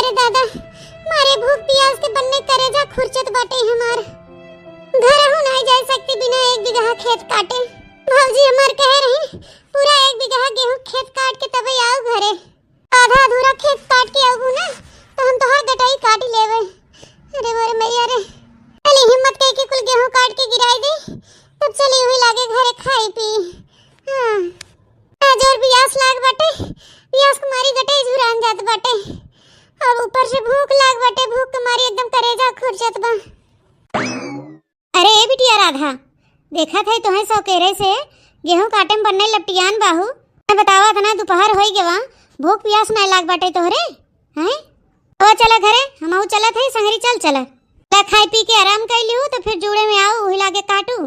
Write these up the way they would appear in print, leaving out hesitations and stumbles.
अरे दादा मारे भूख प्यास के बनने करेजा खुरचत बाटे हमार। घर हूं नहीं जा सकती बिना 1 बीघा खेत काटे। भौजी हमार कह रही पूरा 1 बीघा गेहूं खेत काट के तबे आओ घरे। आधा अधूरा खेत काट के आऊ ना तो हम तो हर गटाई काट लेवे। अरे मोरे मैया रे चली हिम्मत कई के कुल गेहूं काट के गिराई दे तब चली हुई लागे घरे खाई पी। हां आज और प्यास लाग बाटे, प्यास कुमारी गटाई झुरान जात बाटे और ऊपर से भूख लाग बाटे, भूख कुमारी एकदम करेजा खुरचत बा। अरे ए बिटिया राधा देखा थे तुम्हें सौकेरे से गेहूं काटे में बनने लपटियान बाहू। मैं बतावा था ना दोपहर होई गेवा, भूख प्यास नहीं लाग बाटे तोहरे हैं। तो चला घरे हमहू चला थे संगरी चल चला ता खाई पी के आराम कर लियो तो फिर जुड़े में आओ वही लागे काटू।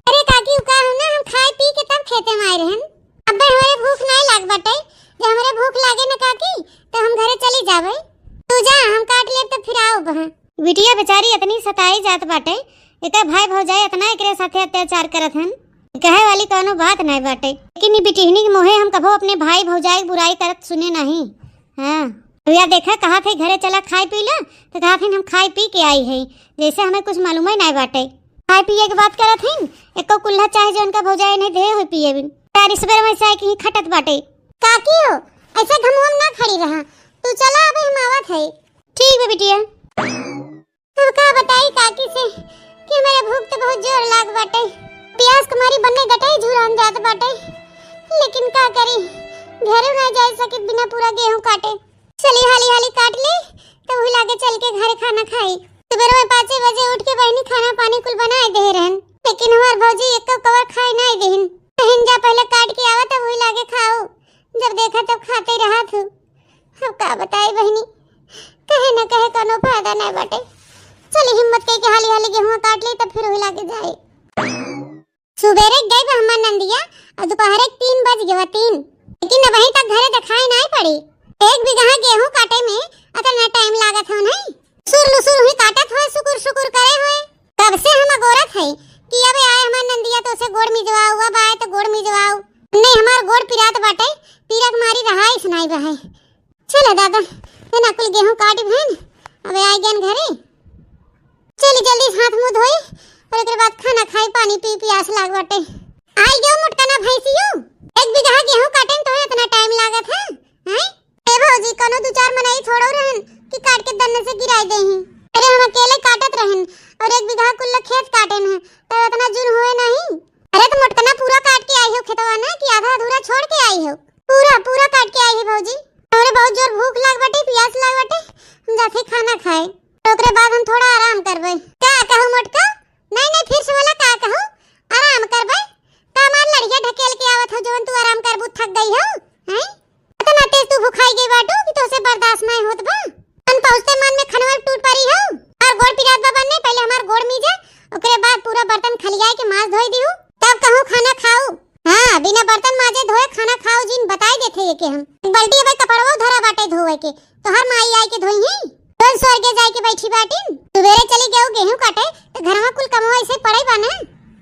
अरे काकी का हो ना हम खाई पी के तब खेते में आए रहन। अबे हमारे भूख नहीं लाग बाटे, जब हमारे भूख लागे ना काकी तो हम घरे चली जावे। तू जा हम काट ले तो फिर आओ बहन। बिटिया बेचारी इतनी सताई जात बाटे, एका भाई भौजाई इतना एकरे साथे अत्याचार करत हन, कहे वाली कोनो बात नहीं बाटे। लेकिन बिटिहनी के मोहे हम कभो अपने भाई भौजाई की बुराई करत सुने नहीं। हां भैया देखा कहा थे घरे चला खाई पी ला तो कहा थे हम खाई पी के आई है, जैसे हमें कुछ मालूम ही नहीं बाटे। खाई पिए की बात करत हन एको कुल्ला चाहे जो उनका भौजाई नहीं दे हो पिए बिन तारी सवेर में चाय की खटत बाटे। काकी हो ऐसे घमोम ना खड़ी रहा, तू चला अबे हम आवत है। ठीक है बिटिया। अब का बताई काकी से कि मेरे भूख तो बहुत जोर लाग बाटे, प्यास कुमारी बनने गटाई झुरान जात बाटे, लेकिन का करी घरे ना जा सके बिना पूरा गेहूं काटे। चली हाली हाली काट ले तो वही लागे चल के घरे खाना खाई। सुबह में 5 बजे उठ के बहनी खाना पानी कुल बनाए दे रहन, लेकिन हमार भौजी एक कवर खाए नहीं देहन। बहन जा पहले काट के आवा तो वही लागे खाओ, जब देखा तब खाते रहा थू। अब का बताई बहनी कहे न कहे कोनो फायदा नहीं बाटे। चली हिम्मत के हाली हाली गेहूं काट ले तब फिर वही लागे जाए। सुबेरे गई हमार नंदिया और दोपहर 3 बज गए 3, लेकिन वहीं तक घरे दिखाई नहीं पड़ी। 1 बीघा गेहूं काटे में इतना टाइम लागत हो नहीं। सुर हुई काटत हो शुक्र शुक्र करे होए। तब से हम अगोरत है कि अबे आए हमार नंदिया तो उसे गोड़ मिजवाओ, अब आए तो गोड़ मिजवाओ। नहीं हमार गोड़ पिरात बाटे, पीरक मारी रहाई सुनाई बहे। चलो दादा ना कुल गेहूं काट भेन अबे आ गन घरे। चली जल्दी हाथ मुंह धोई और एक बाद खाना खाई पानी पी प्यास लाग बाटे। आई गयो मुटकना भैंसियो 1 बीघा गेहूं काटे में तो इतना टाइम लागत है हैं। ए भौजी कोनो 2-4 मनाई छोड़ो रहन कि काट के दन्ने से गिराई देही। अरे हम अकेले काटत रहन और 1 बीघा कुल खेत काटे में तो इतना जुन हुए नहीं। अरे तो मुटकना पूरा काट के आई हो खेतवा ना कि आधा अधूरा छोड़ के आई हो? पूरा काट के आई है भौजी। और बहुत जोर भूख लाग बाटे, प्यास लाग बाटे, हम जाके खाना खाए तो ओकरे बाद हम थोड़ा आराम करबे। का कहूं मोटका? नहीं फिर से वाला का कहूं आराम करबे? का मार लड़िया ढकेल के आवत हो जवन तू आराम करबू थक गई हो हैं? इतना तेज तू भूखाई गई बाटू कि तोसे बर्दाश्त नहीं होत बा। मन पहुंचते मन में खनवा टूट पड़ी हो और गोड़ पिरात बाबा ने पहले हमार गोड़ मीजे ओकरे बाद पूरा बर्तन खलियाए के मांस धोई दियो तब कहूं खाना खाऊ। हां बिना बर्तन माजे धोए खाना खाओ जिन बताई देथे ये के हम। बल्टी अबे कपड़वा धरा बाटे धोए के तो हर माई आई के धोई है। रोज स्वर्गे जाए के बैठी बाटिन सुबेरे चली गयो गेहूं काटे तो घरवा कुल कमवा ऐसे पड़े बा ना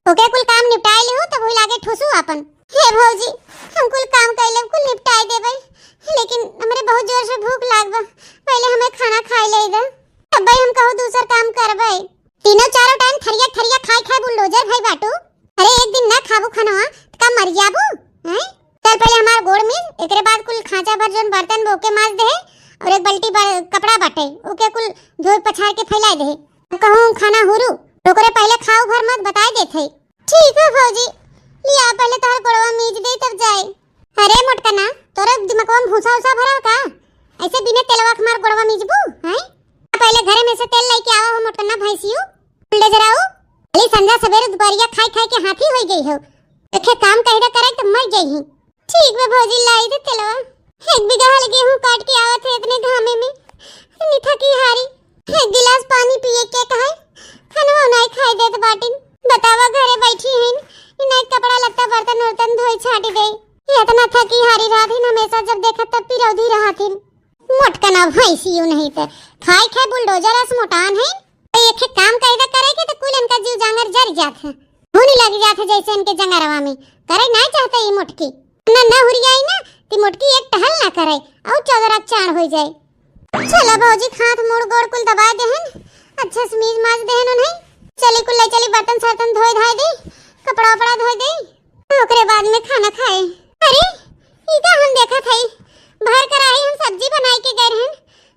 ओके कुल काम निपटाई ले हो तब वही लागे ठुसू अपन। हे भौजी हम कुल काम कइले कुल निपटाई देबे, लेकिन हमरे बहुत जोर से भूख लागबा, पहले हमें खाना खाई ले दे तब भाई हम कहू दूसर काम करबे। तीनों चारों टाइम थरिया खाई बुलडोजर भाई बाटू। अरे एक दिन ना खाबू खाना का मर जाबू हैं। चल पहले हमार गोड़ में एकरे बाद कुल खांचा भर जोन बर्तन बोके माज दे और एक बल्टी कपड़ा बाटे ओके कुल धोई पछाड़ के फैला दे। कहूं खाना हुरू ओकरे पहले खाओ भर मत बताई देथे। ठीक है भौजी लिया पहले तोहर गोड़वा मीज दे तब जाए। अरे मोटकना तोरे दिमागवा में भूसा उसा भरा का? ऐसे बिना तेलवा के मार गोड़वा मीजबू हैं? पहले घरे में से तेल लेके आवा हो मोटकना भैंसियो ले जराओ। अली संजा सवेरे दोपहरिया खाई के हाथी हो गई हो, देखे काम कहिदा करे तो मर गई ही। ठीक है भौजी लाई दे तेलवा। 1 बीघा गेहूं काट के आवत है इतने घामे में इतनी थकी हारी। 1 गिलास पानी पिए के कहे खाना नहीं खाई देत बाटिन। बतावा घरे बैठी हैं इन्हें कपड़ा लत्ता बर्तन धोई छाटी दे। इतना थकी हारी राधिन हमेशा जब देखा तब पिरौधी रहाथिन। मोटकना भैंसियो नहीं तो खाई बुलडोजर अस मोटान है। एक काम कहिदा करे के तो कुल इनका जीव जांगर जर जात है, होने लग जात है जैसे इनके जंगरवा में करे नहीं चाहते ये मोटकी ना हुरियाई ना ती मोटकी एक टहल ना करे और चौदरा चाण हो जाए। चला भौजी हाथ मुड़ गोड़ कुल दबा देहन, अच्छा से मीज माज देहन उन्हें। चली कुल चली बर्तन सर्तन धोए धाए दे, कपड़ा उपड़ा धोए दे, ओकरे बाद में खाना खाए। अरे इका हम देखा थई भर कराही हम सब्जी बनाई के गए रहन,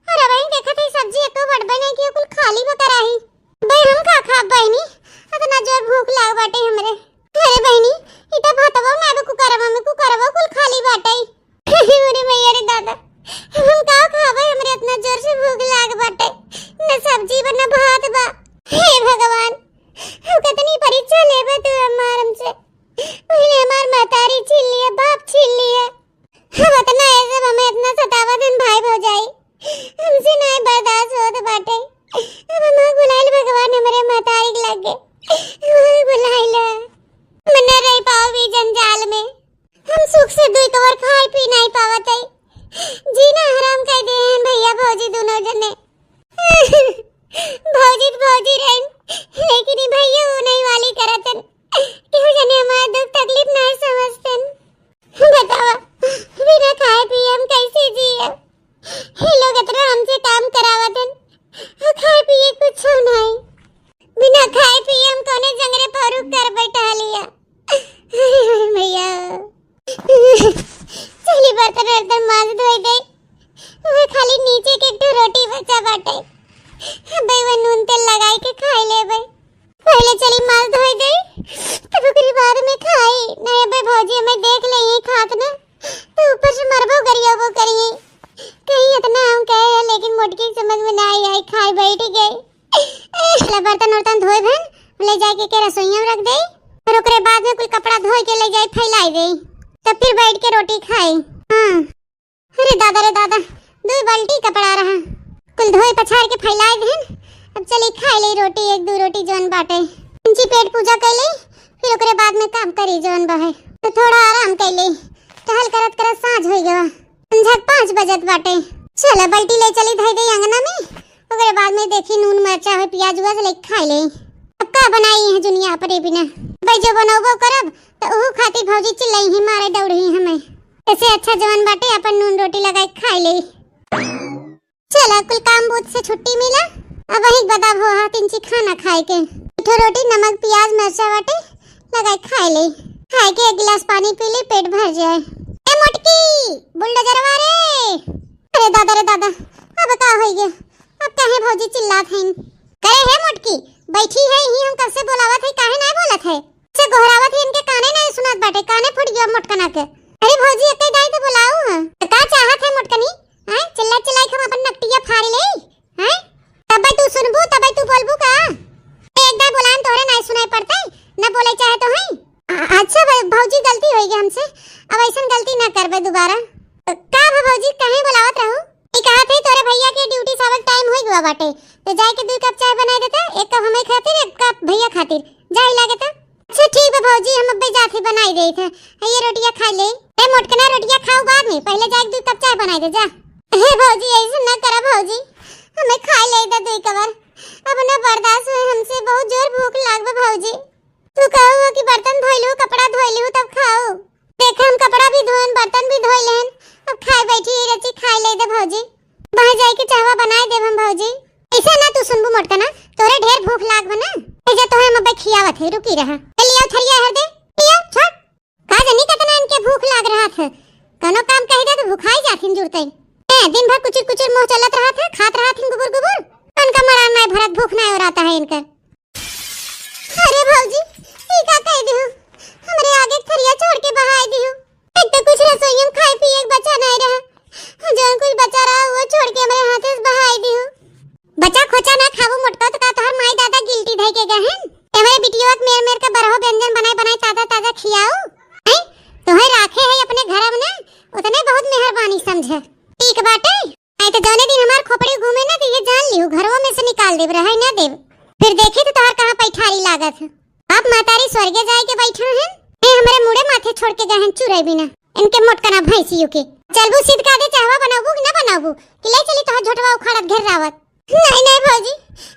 और अब हम देखा थई सब्जी एको बड़बे नहीं की कुल खाली बा कराही। बे हम का खा बहनी, इतना जोर भूख लाग बाटे हमरे। अरे बहनी इता भातवा मैं को करवा में को करवा कुल खाली बाटे। अरे मैया रे दादा हम का खावे, हमरे इतना जोर से भूख लाग बाटे, न सब्जी बा न भात बा। हे भगवान हम कितनी परीक्षा लेबे तू हमार हमसे, पहले हमार मातारी छीन लिया, बाप छीन लिया, हम इतना ऐसे हमें इतना सतावत हन भाई भौजाई, हमसे नहीं बर्दाश्त होत बाटे। अब हम बुलाइल भगवान हमरे मातारी के लगे, हम बुलाइल मन रही पाओ भी जंजाल में, हम सुख से दुई कवर खाई पी नहीं पावत है, जीना हराम कर दे हैं भैया भौजी दोनों जने। भौजी भौजी रहन लेकिन ये भैया वो नहीं वाली करतन, क्यों जाने हमारा दुख तकलीफ नहीं समझतन। बतावा बिना खाए पिए हम कैसे जिए, ये लोग इतना हमसे काम करावतन, खाए पिए कुछ नहीं, बिना खाए पिए हम कोने जंगरे फरूक कर बैठा लिया। भैया चली बर्तन वर्तन मांज धोई दे, वो खाली नीचे के एक रोटी बचा बाटे, भाई वो नून तेल लगाई के खाई ले भाई, पहले चली मांस धोई दे तब ओकरी बाद में खाई। नहीं भाई भौजी हमें देख ले ये खात ना तो ऊपर से मरबो करियो वो करिए, कहीं इतना हम कहे लेकिन मोटकी समझ में ना आई खाई बैठ गई। बर्तन वर्तन धोए भन ले जाके के रसोईया में रख दे, और ओकरे बाद में कोई कपड़ा धोए के ले जाए फैलाई दे, तब फिर बैठ के रोटी खाए। हां अरे दादा दो बाल्टी कपड़ा रहा, कुल धोए पछाड़ के फैलाए देन, अब चली खाए ले रोटी, एक दो रोटी जोन बाटे, इंची पेट पूजा कर ले, फिर ओकरे बाद में काम करी जोन बहे, तो थोड़ा आराम कर ले, टहल करत करत सांझ हो गवा, संझा 5 बजत बाटे। चला बाल्टी ले चली धई दे अंगना में, ओकरे बाद में देखी नून मिर्चा है प्याज हुआ ले खाए ले। अब का बनाई है दुनिया पर बिना भाई, जो बनाओ करब तो ओहू खातिर भौजी चिल्लाई ही मारे दौड़ी हमें, ऐसे अच्छा जवान बाटे अपन नून रोटी लगाई खाए ले। चला कुल काम बूथ से छुट्टी मिला, अब वही बदाब हो हाथ इंची खाना खाए के, मीठो रोटी नमक प्याज मिर्चा बाटे लगाए खाए ले, खाए के एक गिलास पानी पी ले पेट भर जाए। ए मोटकी बुलडोजरवा रे, अरे दादा अब का हो गया, अब काहे भौजी चिल्लात हैं, करे है मोटकी बैठी है ही हम कब से बोलावत है, काहे नहीं बोलत है, से गोहरावत है इनके काने नहीं सुनत बाटे, काने फुट गया मोटकना के। अरे भौजी एते दाई तो बुलाऊ हां, तो का चाहत है मोटकनी, हैं चिल्ला चिल्लाई हम अपन नकटिया फाड़ ले, हैं तब तू सुनबू तब तू बोलबू का, एक बार बुलान तोरे नहीं सुनाई पड़ता न बोले चाहे तो है। अच्छा भौजी गलती होई गई हमसे, अब ऐसन गलती ना करबे दोबारा। का भौजी कहे बुलावत रहू, ई कहत है तोरे भैया के ड्यूटी सावक टाइम होई गवा बाटे, तो जाए के 2 कप चाय बनाई देता, एक कप हमें खातिर एक कप भैया खातिर, जाई लागे ता। अच्छा ठीक है भौजी हम अब्बे जाके बनाई दे थे, ये रोटियां खा ले, ए मोटकना रोटियां खाओ बाद में, पहले जाके 2 कप चाय बनाई दे जा। हे भौजी ऐसे ना करा भौजी, हमें खा ले दा 2 कवर, अब ना बर्दाश्त हुए हमसे, बहुत जोर भूख लागबे भौजी, तू कहो कि बर्तन धोई लूं कपड़ा धोई लूं तब खाओ, देख हम कपड़ा भी धोन बर्तन भी धोई लेन, अब खाए बैठी रची खाए ले दे भौजी, वहां जाए के चाहवा बनाए देब हम भौजी। ऐसा ना तू सुनबू मोटकना, तोरे ढेर भूख लाग बना, एजा तो हम अबे खियावत है, रुकी रहा, लिया थरिया हर दे, लिया छोड़, का जनी कितना इनके भूख लाग रहा था, कनो काम कह दे तो भूखाई जाथिन जुरते, दिन भर कुचर कुचर मुंह चलत रहा था, खात रहा थी गुबुर गुबुर, उनका मरान नहीं भरत, भूख नहीं हो रहा है इनका। अरे भौजी ई का कह दियो, हमरे आगे थरिया छोड़ के बहाई दियो, एक तो कुछ रसोई में खाए पिए एक बचा नहीं रहा, जोन कुछ बचा रहा वो छोड़ के हमरे हाथ से बहाई दियो, बचा खोचा ना खाबो मोटका तो का तोहर माई दादा गिल्टी धई के गहन, एवरे बिटिया के मेर का बरहो व्यंजन बनाए बनाए ताजा ताजा खियाओ, हैं तोहे राखे है अपने घर में ना, उतने बहुत मेहरबानी समझे, ठीक बाटे, आई तो जाने दिन हमार खोपड़ी घूमे ना तो ये जान लियो घरवा में से निकाल देब रहे ना देब, फिर देखे तो तोहर कहां पैठारी लागत है, आप मातारी स्वर्गे जाए के बैठा हैं, ए हमरे मुड़े माथे छोड़ के गहन चुराई बिना, इनके मोटकना भैंसियों के, चलबू सीध का दे चाहवा बनाबू कि ना बनाबू, कि ले चली तोहर झोटवा उखाड़त घेर रावत, नहीं भौजी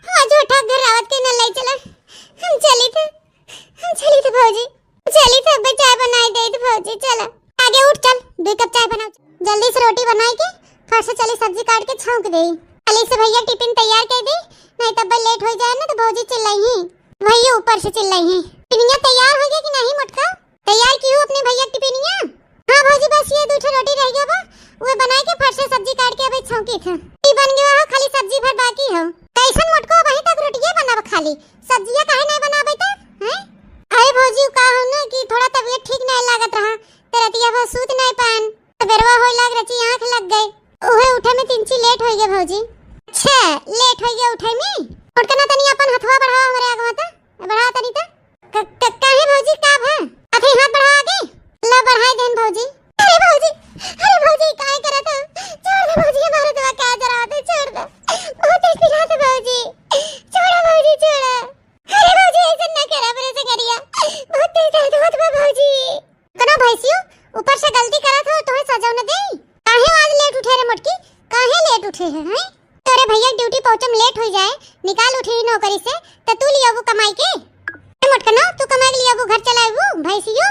हां झोटा घेर रावत के न ले चला, हम चली तो भौजी चली तो अब चाय बनाई दे तो भौजी, चला आगे उठ चल 2 कप चाय बनाओ, जल्दी से रोटी बनाई के फट से चली सब्जी काट के छौंक दे। खाली से भैया टिफिन तैयार कर दे, नहीं तब लेट हो जाए ना तो भौजी चिल्लाई है। भैया ऊपर से चिल्लाई है। टिफिनिया तैयार हो गया कि नहीं मोटका? तैयार की हूं अपने भैया टिफिनिया। हां भौजी बस ये 2 रोटी रह गया बा, वो बनाए के फट से सब्जी काट के अभी छौंकी था। ई बन गया हो, खाली सब्जी भर बाकी हो। कैसन मोटको वहीं तक रोटियां बनाव, खाली सब्जियां काहे नहीं बनावे त हैं? अरे भौजी का हो ना कि थोड़ा तबीयत ठीक नहीं लागत रहा, तरतिया भर सूत नहीं पान, बेरवा होय लाग रची, आंख लग गई, ओहे उठे में तिनची लेट हो गया भौजी। अच्छा लेट हो गया उठे में? मोटका ना तनी अपन हथवा बढ़ावा हमरे आगवा त बढ़ा तनी त काहे भौजी का भा अथे हाथ बढ़ा आगे ला बढ़ाई देन भौजी। अरे भौजी काहे करत हो? छोड़ दे भौजी, हमारे दवा का जरा दे, छोड़ दे, बहुत तेज पिला दे भौजी, छोड़ भौजी छोड़। अरे भौजी ऐसा ना करा, मेरे से करिया, बहुत तेज दर्द होत बा भौजी। कनो भैंसियो ऊपर से गलती करत हो, तोहे सजा न दे। काहे आज लेट उठे रे मोटकी, काहे लेट उठे हैं? तोरे भैया ड्यूटी पहुंचम लेट हो जाए, निकाल उठी नौकरी से त तू लियाबू कमाई के। मोटका ना तू कमाई के लियाबू, घर चलाबू भैंसियो।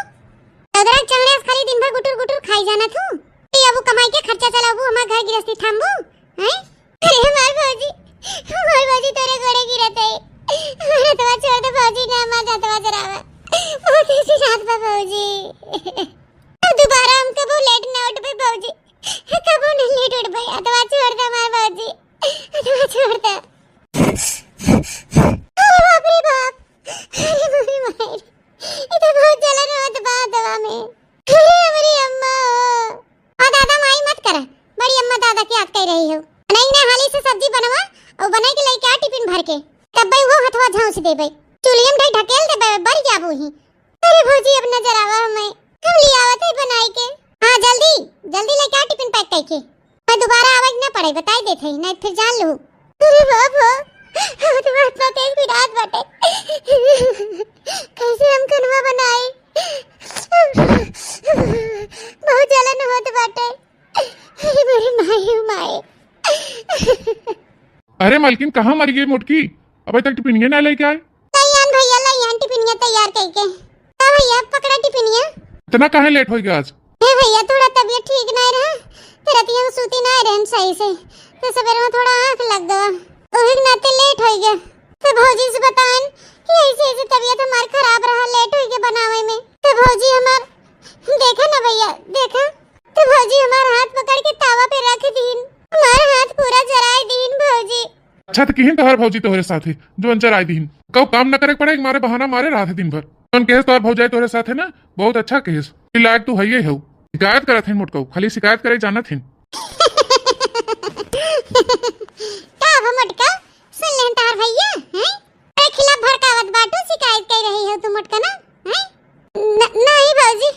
अदरक चढ़े खाली दिन भर गुटुर गुटुर खाई जाना थू, लियाबू कमाई के खर्चा चलाबू, हमार घर गृहस्थी थामबू हैं? अरे हमार भौजी तेरे गोड़े गिरत है, हमारा दवा छोड़ दे भौजी, ना मां दवा जरावा, बहुत ऐसी रात बा भौजी। अब दोबारा हम कबो लेट ना उठ पे भौजी, कबो नहीं लेट उठ पे, दवा छोड़ दे हमार भौजी, दवा छोड़ दे। अरे बाप रे बाप, अरे मेरी माई, इधर बहुत जलन होत बा दवा में। अरे हमारी अम्मा, और दादा माई मत कर, बड़ी अम्मा दादा की याद कर रही हो। नहीं ना हाली से सब्जी बनवा और बनाई के लेके आ टिफिन भर के, तब भाई वो हथवा झांस दे भाई, चुलियम ढक ढकेल दे बर जाबू ही। अरे भौजी अब नजर आवा हमें, हम ले आवत है बनाई के। हां जल्दी जल्दी लेके आ टिफिन पैक करके, मैं दोबारा आवाज ना पड़े बताई देत है, नहीं फिर जान लो। अरे बाप तो इतना तेज भी रात बाटे, कैसे हम कनवा बनाए, बहुत जलन होत बाटे, अरे मेरी माई। अरे मालकिन कहाँ मर गई मोटकी, अबे तक टिफिनिया ना लेके आए? लैयान भैया लैयान टिफिनिया तैयार करके। हां भैया पकड़ा टिफिनिया। इतना काहे लेट हो गया आज? हे भैया थोड़ा तबीयत ठीक नहीं रहा, रातिया में सूती नहीं रहन सही से, तो सवेरे में थोड़ा आंख लग गया, ओही नाते लेट हो गया। तो भौजी से बताएं कि ऐसे तबीयत हमार खराब रहा, लेट हो गया बनावे में। तो भौजी हमार देखा ना भैया, देखा तो भौजी हमार हाथ पकड़ के तावा पे रख दीन, हमार हाथ पूरा जराई दीन भौजी। अच्छा तो किहिन तोहर भौजी तोहरे साथे जो अंचर आई दीन, कहो काम न करे पड़े, मारे बहाना मारे रहा थे दिन भर। कौन कहेस तोहर भौजाई तोहरे साथे ना, बहुत अच्छा कहेस, लायक तू हइये हो। शिकायत करत हन मोटको, खाली शिकायत करे जानत हन। का मोटका सुन लेन तार भैया हैं, तेरे खिलाफ भड़कावत बाटू, शिकायत कर रही हो तू मोटका ना हैं? नहीं भौजी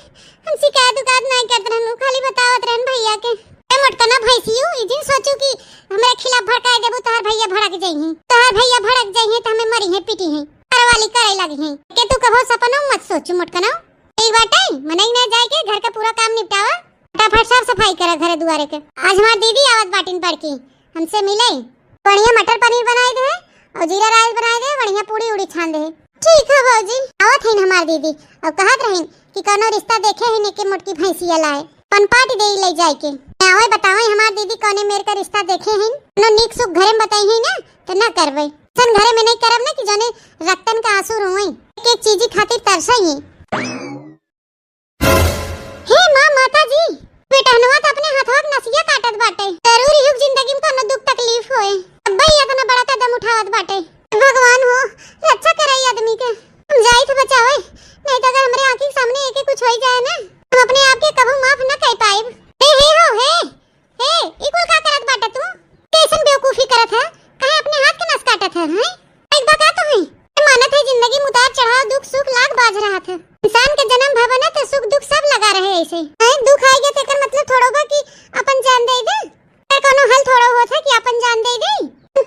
हम शिकायत नहीं करत रहनु, खाली बतावत रहन भैया के। ए मोटका ना भैंसियो इदिन सोचू कि हमरे खिलाफ भड़काए देबू, तोहर भैया भड़क जाई, तोहर भैया भड़क जाई त हमें मरी है पीटी है, करवाली करे लगी है के। तू कहो सपनो मत सोच मोटका ना, एक बाटे मनई ना जाए के घर का पूरा काम निपटावा, फटाफट साफ सफाई करा घर दुआरे के। आज हमार दीदी आवत बाटिन पड़ की, हमसे मिले, बढ़िया मटर पनीर बनाए दे और जीरा राइस बनाए दे, बढ़िया पूड़ी उड़ी छान दे। ठीक है भौजी, आवत है हमार दीदी, और कहत रहिन कि कोनो रिश्ता देखे है ने के मोटकी भैंसिया लाए, पनपाट दे ले जाए के। आवे बतावे हमार दीदी कोने मेरे का रिश्ता देखे हैं, नो नीक सुख घरे में बताई है ना, तो ना करवे सन घरे में नहीं करब ना कि जाने रक्तन का आंसू रोए, एक चीज खातिर तरसई। हे मां माता जी, बेटहनवा त अपने हाथवा के नसिया काटत बाटे, जरूरी युग जिंदगी में कोनो दुख तकलीफ होए, अब्बई इतना बड़ा कदम उठावत बाटे। भगवान हो रक्षा करई आदमी के, हम जाई तो बचावे, नहीं तो अगर हमरे आंखी के सामने एके कुछ होई जाए ना, हम अपने आप के कबू माफ न कर पाएब। हे ई कुल का करत बाटा तू, कैसन बेवकूफी करत है, काहे अपने हाथ के नस काटत है हैं? एक बता तो है मानत है जिंदगी में उतार चढ़ाव दुख सुख लाख बाज रहा था, इंसान के जन्म भवन है तो सुख दुख सब लगा रहे ऐसे हैं। दुख आएगा तो एकर मतलब थोड़ा बा कि अपन जान दे दे, कोनो हल थोड़ा होता है कि अपन जान दे दे,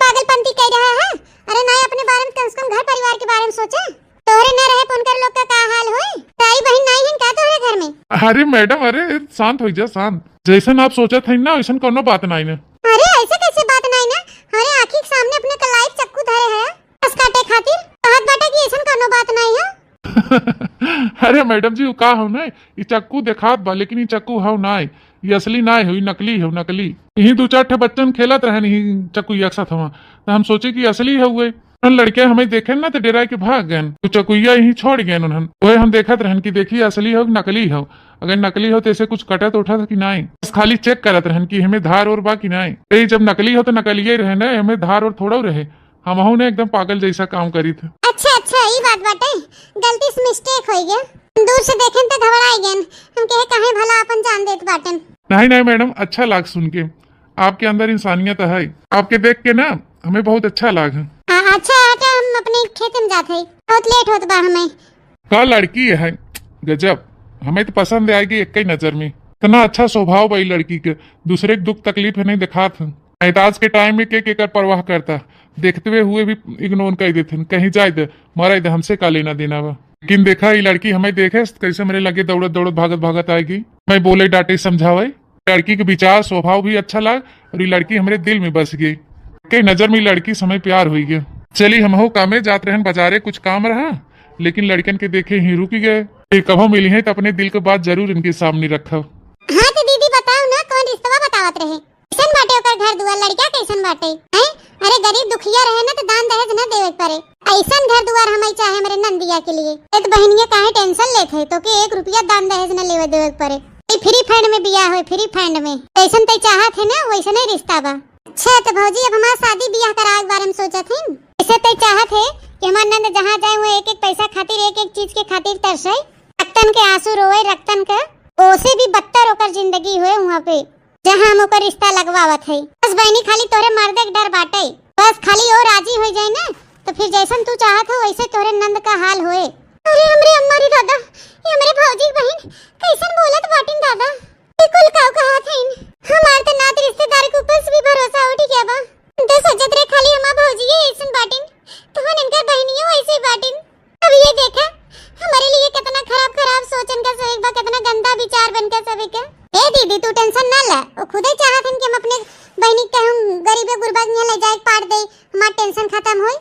पागलपंती कह रहा है। अरे ना अपने बारे में कम से कम घर परिवार के बारे में सोचा, तोरे न रहे पुनकर लोग का हाल होए, ताई बहन नहीं है का तोरे घर में? अरे मैडम अरे शांत हो जा, शांत, जैसन आप सोचत हई ना वैसन कोनो बात नहीं ना। अरे ऐसे कैसे बात नहीं ना, हमारे आंखी के सामने अपने कलाई चक्कू धरे है बस काटे खातिर, कहत बाटे कि ऐसन कोनो बात नहीं है। अरे मैडम जी का हो ना, ई चक्कू देखात बा लेकिन ई चक्कू हो ना, ये असली ना हुई, नकली है, नकली। यही दो चार ठे बच्चन खेलत रहे नहीं चकुइया के साथ हवा, तो हम सोचे कि असली है हुए। लड़के हमें देखे ना तो डेरा के भाग गए, तो चकुइया यही छोड़ गए उन्होंने। वही हम देखत रहन कि देखिए असली हो कि नकली हो। अगर नकली हो तो ऐसे कुछ कटत उठा था कि नहीं, बस खाली चेक करत रहन कि हमें धार और बा कि नहीं। जब नकली हो तो नकली रहे ना, हमें धार और थोड़ा रहे। हमहू ने एकदम पागल जैसा काम करी थे। अच्छा अच्छा ये बात बाटे, गलती से मिस्टेक हो गया, दूर से देखें तो घबराई गए। हम कहे काहे भला अपन जान देत बाटन। नहीं नहीं मैडम, अच्छा लाग सुन के, आपके अंदर इंसानियत है। आपके देख के ना हमें बहुत अच्छा लाग। अच्छा हटा, हम अपने खेत में जाते हैं, बहुत लेट होत बा हमें। का लड़की है गजब, हमें तो पसंद आएगी एक ही नजर में। इतना अच्छा स्वभाव भाई लड़की के, दूसरे के दुख तकलीफ नहीं दिखा था। आज के टाइम में के कर परवाह करता, देखते हुए भी इग्नोर कर देते, कहीं जाए दे मरा दे, हमसे का लेना देना बा। लेकिन देखा ये लड़की हमें देखे कैसे मेरे लगे दौड़त दौड़त भागत भागत आएगी। मैं बोले डांटे समझावे, लड़की के विचार स्वभाव भी अच्छा लगा और ये लड़की हमारे दिल में बस गई। कई नजर में लड़की समय प्यार हुई गया। चली हम हो कामे जाते रहन बाजारे, कुछ काम रहा लेकिन लड़कन के देखे ही रुक गए। कभो मिली है तो अपने दिल के बात जरूर इनके सामने रखा। हाँ तो दीदी बताओ ना, कौन रिश्ता बतावत रहे? कैसन बाटे ओकर घर दुआर, लड़का कैसन बाटे हैं? अरे गरीब दुखिया रहे ना तो दान दहेज न देवे पड़े, ऐसन घर दुआर हमें चाहे मेरे नंदिया के लिए। एक बहनिया काहे टेंशन लेत है तो के 1 रुपया दान दहेज न लेवे देवे पड़े। फ्री फंड में बियाह होए, फ्री फंड में ऐसन तय चाहत है ना, वैसे नहीं रिश्ता बा। अच्छा तो भौजी अब हमारा शादी बियाह करावे के बारे में सोचत है, ऐसे तय चाहत है कि हमार नंद जहाँ जाए वो एक एक पैसा खातिर, एक एक चीज के खातिर तरसे, रक्तन के आंसू रोए, रक्तन का ओसे भी बदतर होकर जिंदगी हुए वहाँ पे जहाँ हम ओकर रिश्ता लगवावत है। बस बहनी खाली तोरे मर्दे के डर बाटे, बस खाली वो राजी हो जाए ना तो फिर जैसन तू चाहत हो वैसे तोरे नंद का हाल होए। अरे हमरे अम्मा रे दादा, ये हमरे भौजी बहन कैसन बोलत बाटिन दादा, बिल्कुल काऊ कहा थे। हमार तो नात रिश्तेदार के ऊपर भी भरोसा उठ गया बा। तो सजत रे खाली हमार भौजी ये ऐसन बाटिन, तो हम इनकर बहनियों वैसे बाटिन। अब ये देखा हमारे लिए कितना खराब खराब सोचन का सब बा, कितना गंदा विचार बनकर सब का। ए दीदी तू टेंशन ना ले, वो खुद ही चाहत हन कि हम अपने बहनी के हम गरीबे गुरबा यहाँ ले जाए पाड़ दे, हमार टेंशन खत्म होई,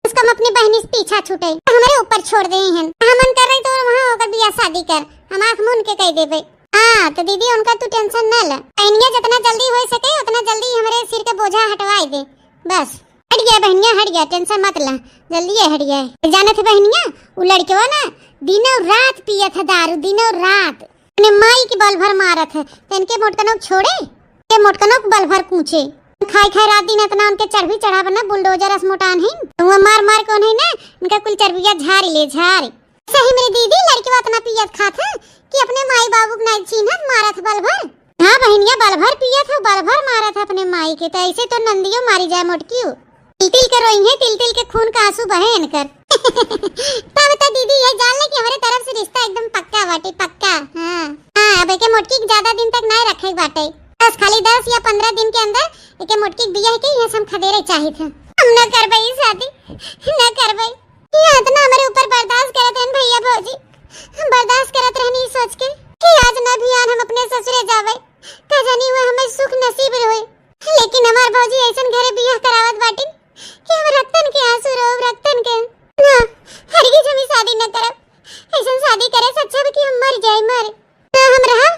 उसको हम अपनी बहनी से पीछा छूटे, हमारे ऊपर छोड़ दे हैं। हम मन कर रहे तो वहाँ होकर बियाह शादी कर, हम आँख मूंद के कह देबे। हाँ तो दीदी उनका तू टेंशन ना ले, बहनिया जितना जल्दी हो सके उतना जल्दी हमारे सिर का बोझा हटवाई दे। बस हट गया बहनिया, हट गया, टेंशन मत ले, जल्दी हट गया। जाने थे बहनिया वो लड़कियों ना दिनों रात पिया था दारू, दिनों रात अपने माई की बल भर मारत है, तो इनके मोटकनों छोड़े, ये मोटकनों बल भर पूछे खाई खाई रात दिन इतना उनके चर्बी चढ़ा बना बुलडोजर असमोटान है, तो वो मार मार कौन है ना इनका कुल चर्बिया झाड़ ले झाड़। सही मेरी दीदी लड़की इतना पियत खात है कि अपने माई बाबू के नहीं छीनत मारत बल भर। हाँ बहनिया बल भर पियत है, बल भर मारत है अपने माई के, तो ऐसे तो नंदियों मारी जाए मोटकी, तिल तिल के रोई है, तिल तिल के खून का आंसू बहे इनकर। तब तो दीदी ये जान ले कि हमारे तरफ से रिश्ता एकदम पक्का बाटे, पक्का। हाँ हाँ अब एक मोटकी ज्यादा दिन तक नहीं रखे बाटे, बस खाली 10 या 15 दिन के अंदर एक मोटकी बियाह के यहाँ हम खदेरे चाहिए थे। हम न करबई शादी, न करबई, ये इतना हमारे ऊपर बर्दाश्त करत रहन भैया भौजी, हम बर्दाश्त करत रहनी सोच के कि आज न भी आन हम अपने ससुरे जावे, का जानी हुआ हमें सुख नसीब होए। लेकिन हमार भौजी ऐसन घरे बियाह करावत बाटिन कि हम रक्तन के आंसू रो, रक्तन के ना हरगिज हम शादी न करब, ऐसन शादी करे से अच्छा कि हम मर जाए, मर ना हम रहा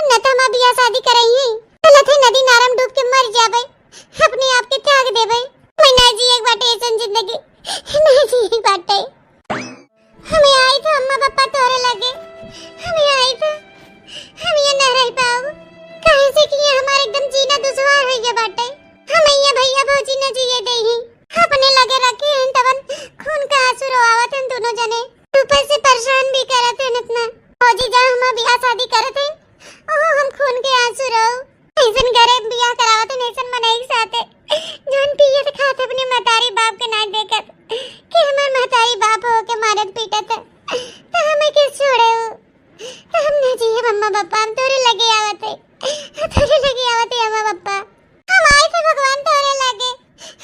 न तो हम बियाह शादी करई है, गलत है नदी नारम डूब के मर जाबे, अपने आप के त्याग देबे। मैं ना जी एक बाटे ऐसन जिंदगी ना जी एक बाटे। हमें आई था अम्मा पापा तोरे लगे, हमें आई था हम ये न रह पाओ, काहे से कि ये हमारे एकदम जीना दुश्वार हो गया बाटे। हमें ये भैया भौजी न जिए दे ही, अपने लगे रखे हैं तवन खून का आंसू रोआवत हैं दोनों जने, ऊपर से परेशान भी करत हैं इतना। फौजी जहाँ हम बियाह शादी करत हैं ओहो हम खून के आंसू रो, ऐसन करे बियाह करावत हैं, ऐसन मन एक साथे जान पियत खात अपने महतारी बाप के ना देखत कि हमार महतारी बाप हो के मारत पीटत तो हमें किस छोड़े हो, तो हम ना जिए मम्मा पापा, हम तोरे लगे आवत है, तोरे लगे आवत है अम्मा पापा, हम आए थे भगवान तोरे लगे,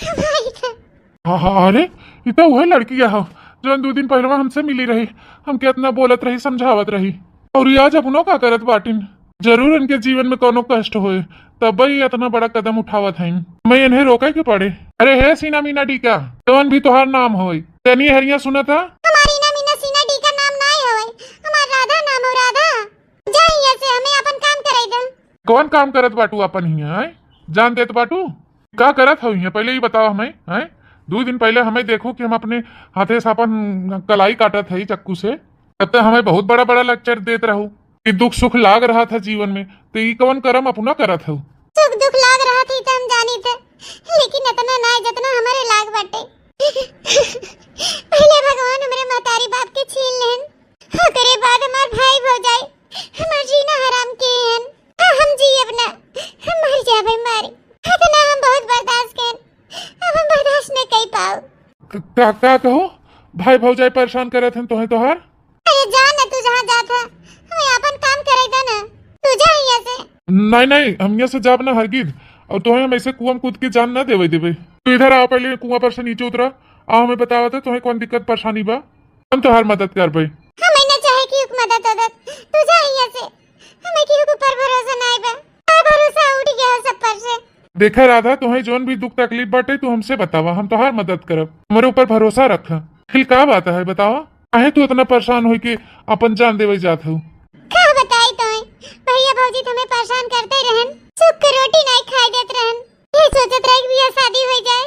हम आए थे। हाँ हाँ अरे ये तो वह लड़की है जो 2 दिन पहले हमसे मिली रही, हम कितना बोलत रही समझावत रही, और ये आज अपनों का करत बाटिन। जरूर इनके जीवन में कोनो कष्ट होए तब ही इतना बड़ा कदम उठावत है, मैं इन्हें रोके के पड़े। अरे है सीना मीना टीका तवन भी तुहार नाम होई, तनी हरिया सुना था हमारी ना मीना सीना टीका नाम ना होए, हमार राधा नाम हो, राधा जाइए से हमें अपन काम कराई दे। कौन काम करत बाटू अपन हिया है? जान देत बाटू का करत हो हिया? पहले ही बताओ हमें है। 2 दिन पहले हमें देखो कि हम अपने हाथे से अपन कलाई काटत है चक्कू से, तब तक हमें बहुत बड़ा बड़ा लेक्चर देत रहू कि दुख सुख लाग रहा था जीवन में, तो ये कौन करम अपना करत हो? सुख दुख लाग रहा थी तो हम जानी थे, लेकिन इतना ना जितना हमारे लाग बाटे। पहले भगवान हमारे महतारी बाप के छीन लेन, ओकरे बाद हमार भाई भौजाई हमार जीना हराम किए हैं। हम जी अपना हम मर जाबे मारे, इतना हम बहुत बर्दाश्त कर, अब हम बर्दाश्त नहीं कर पाओ। का कहो? भाई भौजाई परेशान करत हैं तोहे तोहार? अरे जा ना, तू जहाँ जाता हमें अपन काम करेगा ना, तू जा यहाँ से। नहीं नहीं, हम यहाँ से जाब ना हरगिज, और तुम्हें हम ऐसे कुआं में कूद के जान ना देवे देवे। तो इधर आओ, पहले कुआं पर से नीचे उतरा, आओ हमें बतावा था तुम्हें कौन दिक्कत परेशानी बा, हम तुम्हार मदद कर पाई। हमें ना चाहे कि मदद तू जा यहाँ से, हमें कि ऊपर भरोसा नहीं बा, भरोसा उठ गया सब पर से। देखा राधा, तुम्हें जोन भी दुख तकलीफ बाटे तू हमसे बतावा, हम तुम्हार मदद करब, हमारे ऊपर भरोसा रखा। फिर का बात है बतावा, काहे तू इतना परेशान हुई कि अपन जान देवे जात हो? का बताई तुम्हें, भैया भौजी तुम्हें परेशान करते रहन, सुख की रोटी नहीं खाई देत रहन। ये सोचत रहे कि बिया शादी हो जाए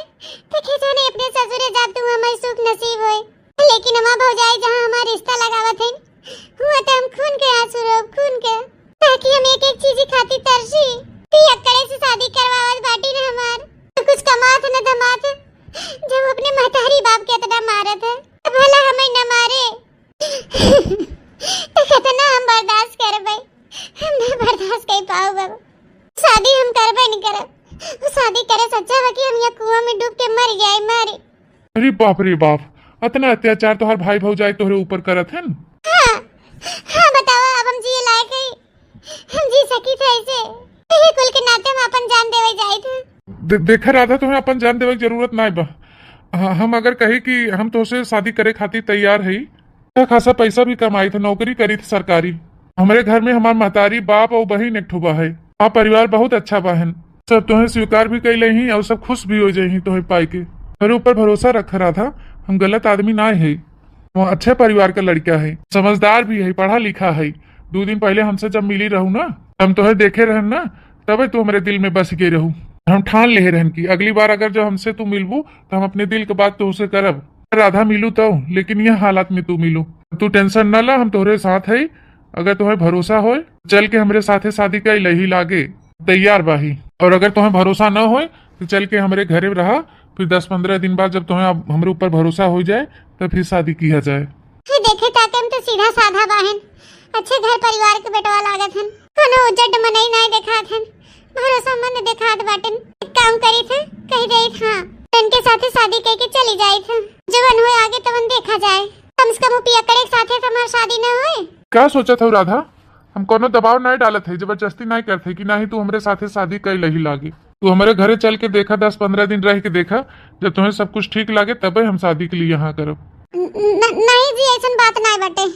तो खेतो ने अपने ससुरे जातू हमें सुख नसीब होए, लेकिन हमार भौजाई जहाँ हमार रिश्ता लगावत है हुआ तो हम खून के आंसू रोब, खून के, ताकि हम एक एक चीज खाती तरसी पियक्कड़े से शादी करवावत बाटी न हमार, तो कुछ कमात न धमात, जब अपने महतारी बाप के इतना मारत है तो भला हमें न मारे। तो कितना हम बर्दाश्त करबे, हम ना बर्दाश्त कर पाओ बाबू, शादी हम करबे नहीं करब, वो शादी करे सच्चा है कि हम यहाँ कुआं में डूब के मर जाए मारे। अरे बाप रे बाप, इतना अत्याचार तोहार भाई भौजाई तोहरे ऊपर करत हैं? हाँ हाँ बतावा, अब हम जिए लायक है, हम जी सकी थे ऐसे, यही कुल के नाते हम अपन जान देवे जाए थे। देखा राधा, तुम्हें अपन जान देवे की जरूरत नहीं बा। हम अगर कहे कि हम तोसे शादी करे खातिर तैयार है, तो खासा पैसा भी कमाई थे, नौकरी करी थी सरकारी, हमारे घर में हमार महतारी बाप और बहन एक ठुबा है, आप परिवार बहुत अच्छा बहन, सब तुम्हें स्वीकार भी कर ही और सब खुश भी हो जाही तुम्हें पाई के। मेरे ऊपर भरोसा रख रहा था, हम गलत आदमी ना है, वो अच्छे परिवार का लड़का है, समझदार भी है, पढ़ा लिखा है। 2 दिन पहले हमसे जब मिली रहू ना, हम तुम्हें देखे रहन ना, तबे तू हमारे दिल में बस गए रहू। हम ठान ले रहन की अगली बार अगर जो हमसे तू मिलबू तो हम अपने दिल के बात तो उसे करब। राधा मिलू तो, लेकिन यह हालात में तू मिलू, तू टेंशन न ला, हम तोहरे साथ है। अगर तुम्हें भरोसा हो चल के हमारे साथे शादी कर लही लागे, तैयार बाही। और अगर तुम्हें भरोसा न हो तो चल के हमारे घरे रहा, फिर 10-15 दिन बाद जब तुम्हें हमारे ऊपर भरोसा हो जाए तो फिर शादी किया जाए। देखे ताके हम तो सीधा साधा बहन, अच्छे घर परिवार के बेटवा लागत हन, कोनो उजट मनई नहीं देखा हन, भरोसा मन देखात बाटन। काम करी थे कह दे था, उनके साथे शादी करके चली जाई थे, जवन होए आगे तवन देखा जाए, कम से कम पियकड़े के साथे हमार शादी न होए। क्या सोचा था राधा, हम कोनो दबाव नहीं डालत है, जबरदस्ती नहीं करते कि नहीं तू हमारे साथे शादी कर लही लागे। तू हमारे घरे चल के देखा, 10-15 दिन रह के देखा, जब तुम्हें सब कुछ ठीक लगे तबे हम शादी के लिए यहाँ करब। नहीं जी, ऐसा बात नहीं बटे,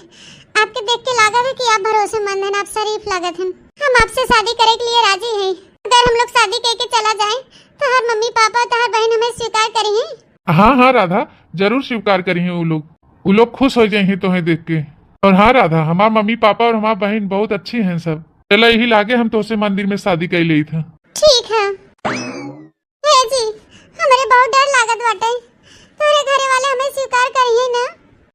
आपके देख के लागत है कि आप भरोसेमंद हैं, आप शरीफ लागत हैं, हम आपसे शादी करे के लिए राजी हैं। अगर हम लोग शादी करके चला जाए तो हर मम्मी पापा तो हर बहन हमें स्वीकार करी है। हाँ हाँ राधा, जरूर स्वीकार करी वो लोग खुश हो जाए तुम्हें देख के। और हाँ राधा, हमार मम्मी पापा और हमार बहन बहुत अच्छी हैं सब, चला यही लागे हम तुझसे मंदिर में शादी कर ली था। ठीक है जी, हमारे बहुत डर लागत बाटे, तोरे घरे वाले हमें स्वीकार करिए ना,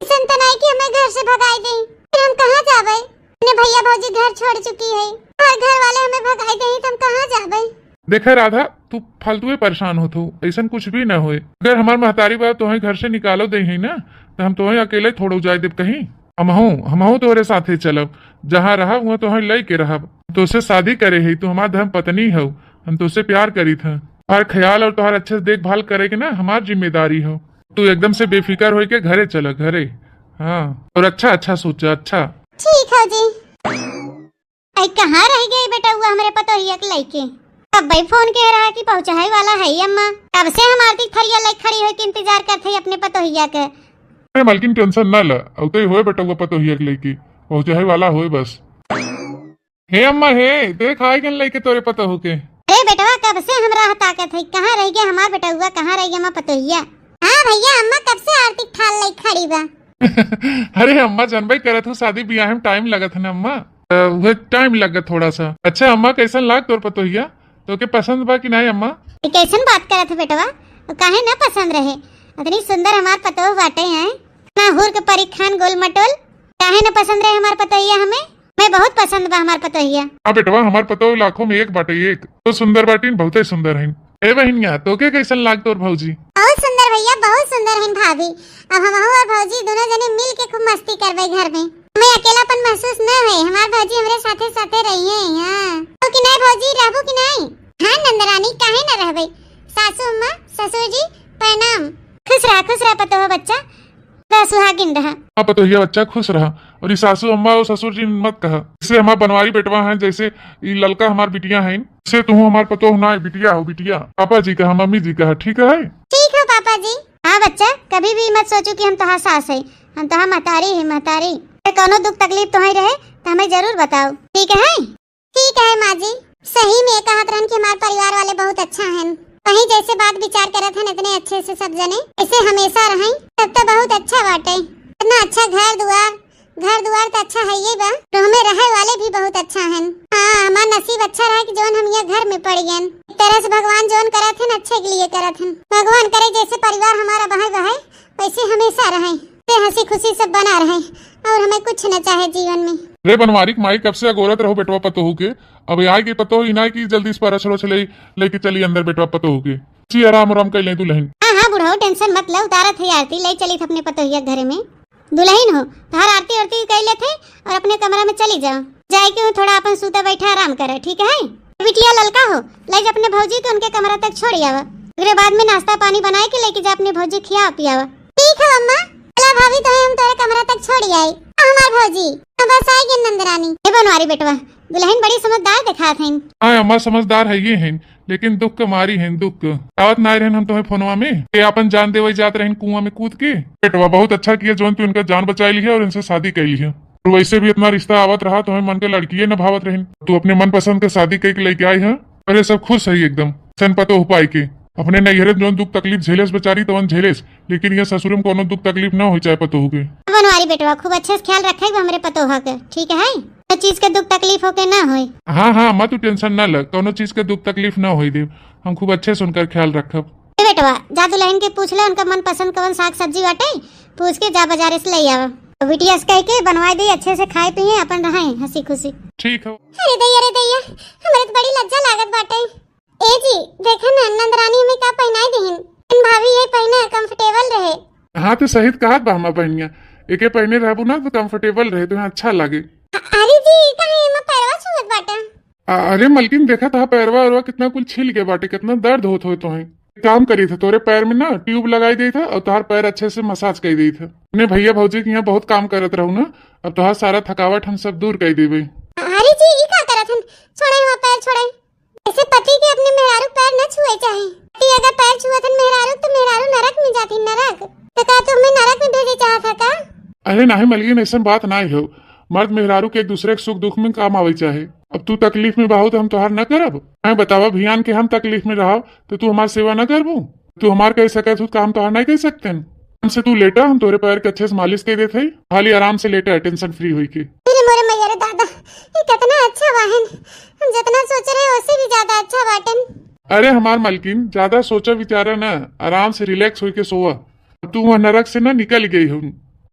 संतन आई कि हमें घर से भगाई दे, फिर हम कहाँ जाबे? अपने भैया भौजी घर छोड़ चुकी है, और घर वाले हमें भगाई दे तो हम कहाँ जाबे? देखा राधा, तू फालतू परेशान हो तू, ऐसा कुछ भी न होए। अगर हमार महतारी बाप तुम्हें घर से निकालो दे ही ना, तो हम तुम्हें अकेले थोड़ो जाए देव कहीं, हम तोहरे साथे चलब, जहाँ रहा वहाँ तुम्हें ले के रहा। तो उससे शादी करे है, तू हमार धर्म पत्नी हो, हम तुझसे प्यार करी था, और ख्याल और तुम्हारा अच्छे से देखभाल करे के ना हमार जिम्मेदारी हो। तू एकदम से बेफिक्र हो के घरे चला घरे। हाँ, और अच्छा सोचा। अच्छा ठीक है जी। आई कहाँ रह गई बेटा हुआ हमारे पतोहिया के लइके? अब भाई फोन कह रहा है कि पहुंचाई वाला है अम्मा, कब से हम आरती थरिया लग खड़ी हो के इंतजार करते अपने पतोहिया के। अरे मालकिन टेंशन ना ला, अब तो होए बेटा हुआ पतोहिया के लइके, पहुंचाई वाला होए बस। हे अम्मा हे, देख आए गन लइके तोरे पता हो के। अरे बेटवा कब से हमरा ताकत है, कहाँ रह गया हमार बेटा हुआ, कहाँ रह गया हमार पतोहिया? हाँ भैया, अम्मा कब से आरती ठाल लग खड़ी बा। अरे अम्मा जानबे करत हूँ, शादी ब्याह में टाइम लगत है ना अम्मा। वह टाइम लगा थोड़ा सा। अच्छा अम्मा कैसन लाग तोर पतोहिया, तो के पसंद बा कि नहीं अम्मा? कैसन बात करत है बेटवा, काहे ना पसंद रहे, इतनी सुंदर हमार पतोह बाटे हैं ना, हुर के परी खान गोल मटोल, काहे ना पसंद रहे हमार पतोहिया, मैं बहुत पसंद बा हमार पतोहिया। हाँ बेटवा हमार पतोह लाखों में एक बाटे, एक तो सुंदर बाटी बहुत ही सुंदर है। ए बहनिया तो के कैसन लाग तोर भौजी? बहुत सुंदर भैया, बहुत सुंदर है भाभी। अब हम और भौजी दोनों जने मिल के खूब मस्ती करबे घर में, हमें अकेलापन महसूस न होए, हमार भौजी हमरे साथे साथे रहिए। हां तो कि नहीं भौजी, रहबो कि नहीं? हां नंदरानी, काहे न रहबे। सासू अम्मा ससुर जी प्रणाम, खुश रहा पतोह बच्चा, सुहागिन रहा। हाँ पतोहिया बच्चा खुश रहा, और ये सासू अम्मा और ससुर जी मत कहा, इससे हमार बनवारी बेटवा है, जैसे ये ललका हमार बिटिया है, इससे तू हमार पतोह ना बिटिया हो, बिटिया पापा जी कहा मम्मी जी कहा, ठीक है? ठीक है पापा जी। हाँ बच्चा, कभी भी मत सोचो कि हम तोहार सास है, हम तोहार महतारी है, महतारी। कोनो दुख तकलीफ तो रहे तो हमें जरूर बताओ, ठीक है? ठीक है माँ जी, सही में कहत रहन कि हमारे परिवार वाले बहुत अच्छा हैं, वही जैसे बात विचार करत हन इतने अच्छे से सब जने ऐसे हमेशा रहें, तब तो बहुत अच्छा बाटे। इतना अच्छा घर दुआर तो अच्छा है ये बा, तो हमें रहे वाले भी बहुत अच्छा हैं। हाँ हमारा नसीब अच्छा रहा कि जोन हम ये घर में पड़ गए, एक तरह से भगवान जोन करत हन अच्छे के लिए करत हन। भगवान करे जैसे परिवार हमारा बहे वैसे हमेशा रहे, हंसी खुशी सब बना रहे, और हमें कुछ न चाहे जीवन में। रे बनवारी माई कब से अगोरत रहो बेटवा पतोह के, अब आए की पतोह ही ना की जल्दी से परसरो चले लेके चली अंदर बेटवा पतोह के, ची आराम कर ले दुल्हन। हाँ बुढ़ाओ टेंशन मत लो, उतारत है आरती ले चली थे अपने पतोहिया घर में, दुल्हन हो तार आरती उरती कर ले थे और अपने कमरा में चली जाओ, जाए के थोड़ा अपन सूता बैठा आराम करे, ठीक है? बिटिया ललका हो ले जा अपने भौजी को उनके कमरा तक छोड़ आवा, फिर बाद में नाश्ता पानी बनाए के लेके जा अपने भौजी खिया पियावा। ठीक है अम्मा, चला भाभी तो हम तेरे कमरा तक छोड़ आई, हमार भौजी बस आएगी नंदरानी। ए बनवारी बेटवा, दुल्हन बड़ी समझदार दिखा थे। हाँ अम्मा समझदार है ये है, लेकिन दुख के मारी है, दुख आवत ना रहन हम तुम्हें फोनवा में कि अपन जान देवे जात रहन कुआं में कूद के। बेटवा बहुत अच्छा किया जोन तू इनका जान बचा ली है और इनसे शादी कर ली है, और वैसे भी इतना रिश्ता आवत रहा तुम्हें मन के लड़की न भावत रहन, तू अपने मन पसंद के शादी करके लेके आई है, और ये सब खुश है एकदम सन पतो हो पाई के। अपने नैहरे जो दुख तकलीफ झेलेस बेचारी तो झेलेस, लेकिन ये ससुर में कोनो दुख तकलीफ न हो चाहे पतो हो के। बनवारी बेटवा खूब अच्छे से ख्याल रखे हमारे पतोहा के, ठीक है? हर चीज के दुख तकलीफ होके ना होए। हाँ अम्मा तू टेंशन न लग, कोनो चीज के दुख तकलीफ न हो देव, हम खूब अच्छे से उनका ख्याल रखब। बेटवा जा दुल्हन के पूछ ले उनका मन पसंद कौन साग सब्जी बाटे, पूछ के जा बाजार से ले आवा, बिटिया कह के बनवा दे, अच्छे से खाए पिए अपन रहे हंसी खुशी। ठीक है। अरे दैया हमारे तो बड़ी लज्जा लागत बाटे। ए जी देखा ना नंदरानी हमें का पहनाई देहिन, इन भाभी ये पहना कंफर्टेबल रहे। हाँ तो सही कहा बा हमार बहनिया, एके पहने रहबू ना तो कंफर्टेबल रहे, तो अच्छा लगे। अरे जी काहे में पैरवा छुवत बाटा? अरे मलकिन देखा था पैरवा और कितना कुछ छिल के बाटे, कितना दर्द होत हो तो है, काम करी था तोरे पैर में ना ट्यूब लगाई दी था और तुहार पैर अच्छे से मसाज कर दी था। अपने भैया भौजी के यहाँ बहुत काम करत रहू ना, अब तुहार सारा थकावट हम सब दूर कर देवे। अरे जी ई का करत हन, छोड़े वहां पैर छोड़े, ऐसे पति के अपने मेहरारू पैर न छुए चाहे, पति अगर पैर छुअतन मेहरारू तो मेहरारू नरक में जाती, नरक तो का तुम हमें नरक में भेजे चाहत था का? अरे नहीं मलकिन ऐसा बात ना हो, मर्द मेहरारू के एक दूसरे के सुख दुख में काम आवे चाहे, अब तू तकलीफ में बाहो तो हम तुहार न करब, मैं बतावा भियान के हम तकलीफ में रहो तो तू हमार सेवा न करबू, तू हमार कह सके तो काम तुहार नहीं कह सकते, हमसे तू लेटा हम तोरे पैर के अच्छे से मालिश कर देते, खाली आराम से लेटा टेंशन फ्री हुई के। मोरे मैया दादा ये कितना अच्छा वाहन, हम जितना सोच रहे उससे भी ज्यादा अच्छा बाटन। अरे हमार मलकिन ज्यादा सोचा विचारा ना, आराम से रिलैक्स होके सोवा, तू वहाँ नरक से ना निकल गई हूँ,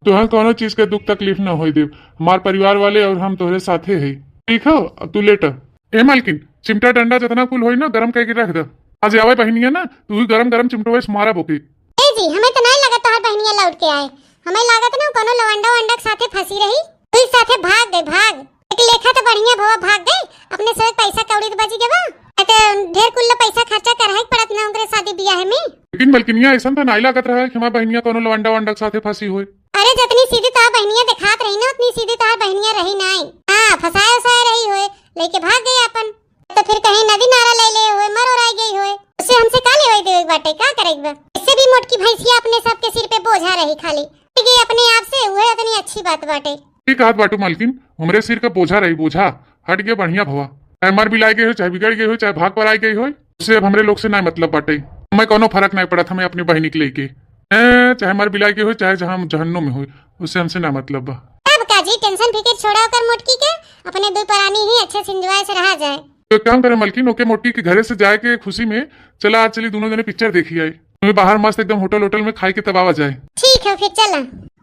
तुहर कोनो चीज के दुख तकलीफ न हो देव, हमार परिवार वाले और हम तोहरे साथे है, ठीक हो? अब तू लेटा। ए मालकिन चिमटा डंडा जितना कुल होई ना गरम करके रख दे, आज आवे बहनिया ना तू ही गरम गरम चिमटो से मारा बोके। ए जी हमें तो नहीं लगा तोहर बहनिया लौट के आए, हमें लागत ना कोनो लवंडा वंडा के साथे फंसी रही, तू साथे भाग गए, भाग एक लेखा तो बढ़िया भवा भाग गए, अपने से पैसा कौड़ी तो बची गवा, तो ढेर कुल पैसा खर्चा करहे पड़त ना उनके शादी ब्याह में। लेकिन मलकिनिया ऐसा तो नहीं लागत रहा कि हमार बहनिया कोनो लवंडा वंडा के साथे फंसी होए। अरे जितनी सीधी तोहर बहनिया दिखात रही ना उतनी सीधी तोहर बहनिया रही नहीं, हां फसाए उसाए रही होए, लेके भाग गई अपन, तो फिर कहीं नदी नारा ले ले हुए मर और आई गई होए, उससे हमसे का लेवे देवे बाटे, का करेगा? इससे भी मोटकी भैंसिया अपने सबके सिर पे बोझा रही खाली, ठीक है अपने आप से हुए, इतनी अच्छी बात बाटे। ठीक हाथ बाटू मालकिन, हमरे सिर का बोझा रही, बोझा हट गया बढ़िया भवा, चाहे मर भी लाई गई हो, चाहे बिगड़ गई हो, चाहे भाग पर आई गई हो, उससे अब हमरे लोग से ना मतलब बाटे, हमें कोनो फर्क नहीं पड़ा था, हमें अपनी बहनी के लेके चाहे मर बिलाई के हो चाहे जहाँ जहन्नुम में हो, उससे हमसे ना मतलब बा। अब काजी टेंशन फिकर छोड़ा कर मोटकी के अपने दो परानी ही अच्छे से एंजॉय से रहा जाए। तो एक काम करे मलकिन, ओके मोटी के घरे से जाए के खुशी में चला आज चली दोनों जने पिक्चर देखी आई। हमें बाहर मस्त एकदम होटल में खाई के तब आवा जाए। ठीक है फिर चला।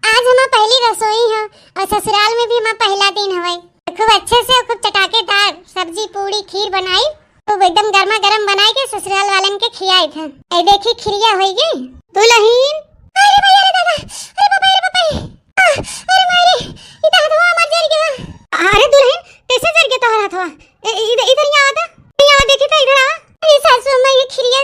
आज हमारा पहली रसोई है और ससुराल में भी हमारा पहला दिन हवाई। खूब अच्छे से खूब चटाकेदार सब्जी पूरी खीर बनाई, खूब एकदम गर्मा गर्म बनाई के ससुराल वालन के खियाई था। ऐ देखी खिरिया होई गई दुल्हन। अरे भैया रे दादा, अरे बाबा रे बाबा, अरे मारे इधर हथवा मर जल गया। अरे दुल्हन कैसे जल गया तोहरा हथवा? इधर इधर यहाँ आ देखे तो इधर आ। ये सासू अम्मा ये खिरिया